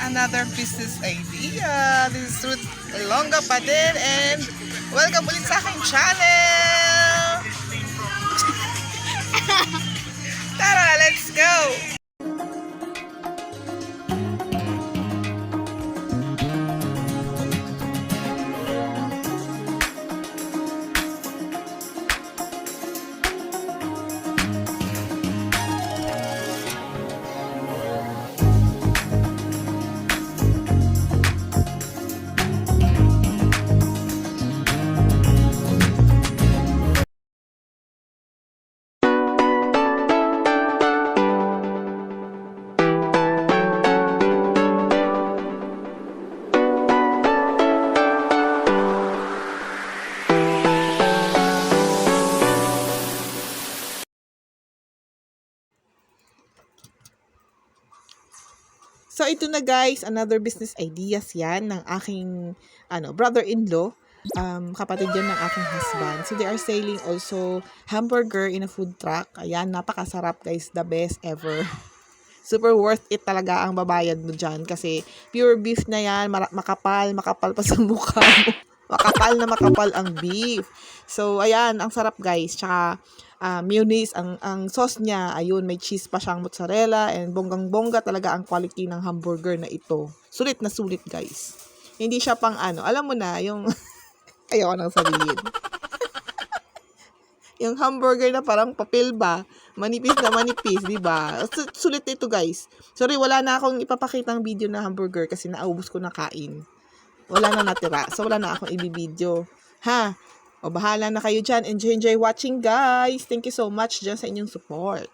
another business idea. This is Ruth Ilongga pa din and welcome ulit sa aking channel! Tara, let's go! So ito na guys, another business ideas yan ng aking brother-in-law. Kapatid yan ng aking husband. So they are selling also hamburger in a food truck. Ayan, napakasarap guys, the best ever. Super worth it talaga ang babayad mo dyan kasi pure beef na yan, makapal pa sa mukha mo. Makapal ang beef. So ayan, ang sarap guys. Tsaka mayonnaise, ang sauce niya, ayun, may cheese pa siyang mozzarella and bonggang-bongga talaga ang quality ng hamburger na ito. Sulit na sulit guys. Hindi siya pang alam mo na, yung ayoko nang sabihin. Yung hamburger na parang papel ba, manipis na manipis, di ba? Sulit ito guys. Sorry, wala na akong ipapakitang video na hamburger kasi naubos ko na kain. Wala na natira. So wala na akong ibibideo. Ha? O bahala na kayo dyan. Enjoy watching guys. Thank you so much dyan sa inyong support.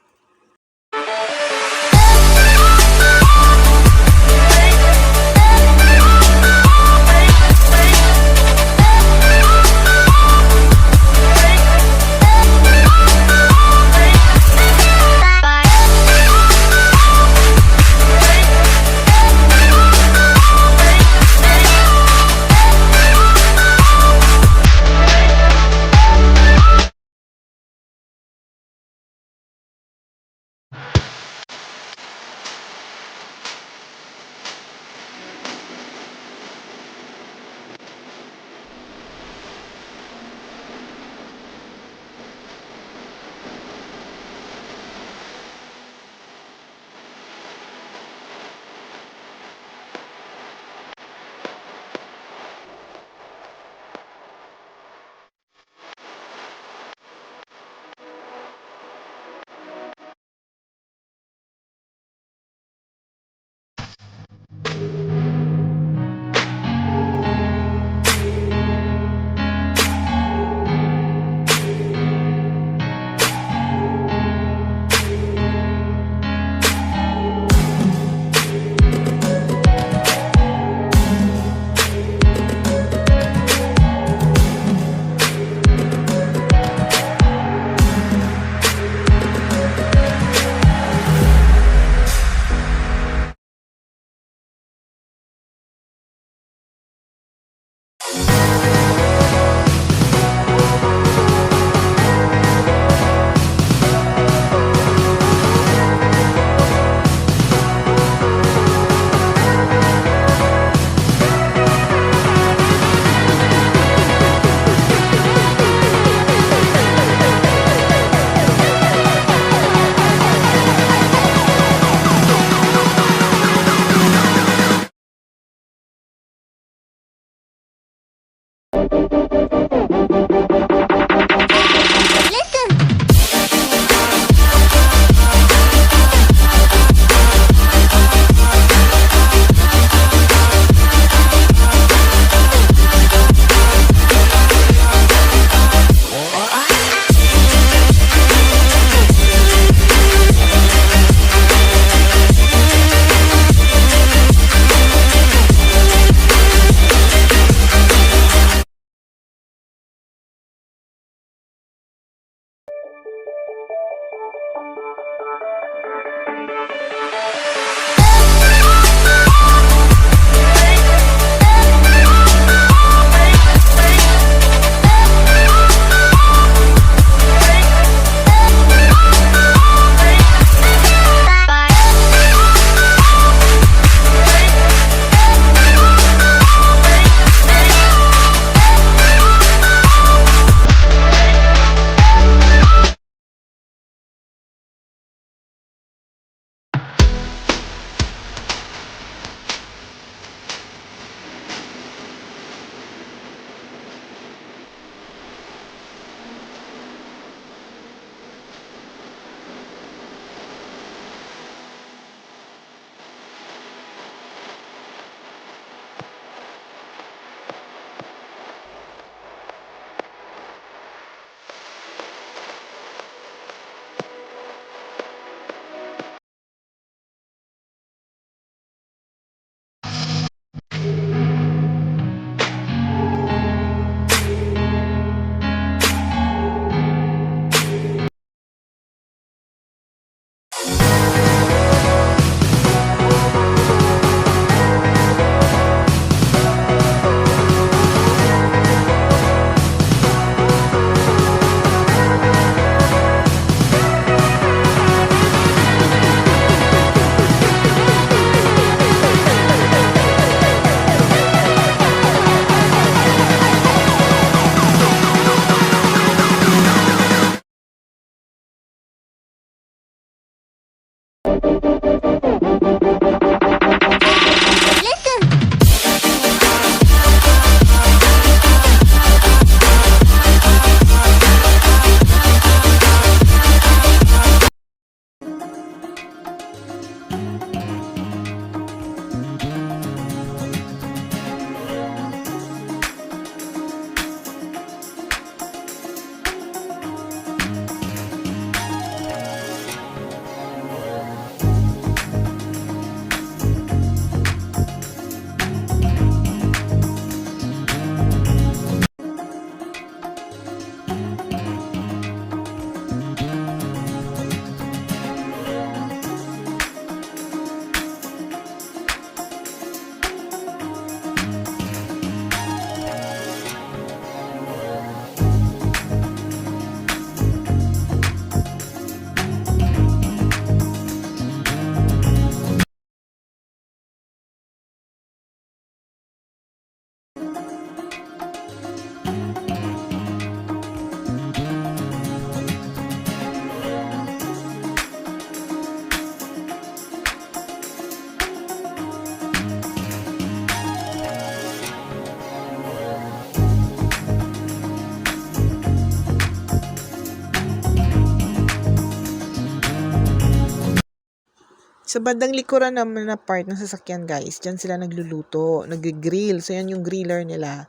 Sa bandang likuran naman na part ng sasakyan guys, dyan sila nagluluto, nag-grill. So yan yung griller nila.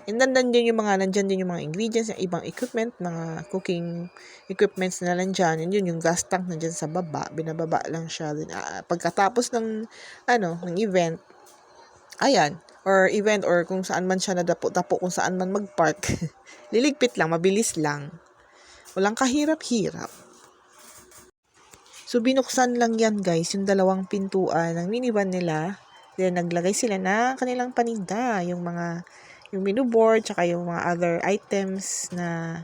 And then nandyan din yung mga ingredients, yung ibang equipment, mga cooking equipments na nandyan. And yun yung gas tank nandyan sa baba, binababa lang siya. Then, pagkatapos ng ng event, ayan, or kung saan man siya nadapo-dapo, kung saan man mag-park, liligpit lang, mabilis lang. Walang kahirap-hirap. So, binuksan lang yan guys, yung dalawang pintuan ng minivan nila. Then, naglagay sila ng kanilang paninda, yung menu board, tsaka yung mga other items na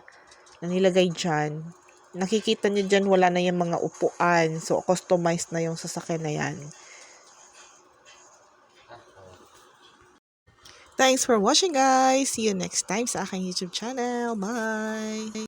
nilagay dyan. Nakikita nyo dyan, wala na yung mga upuan. So, customized na yung sasakyan na yan. Thanks for watching guys! See you next time sa aking YouTube channel. Bye!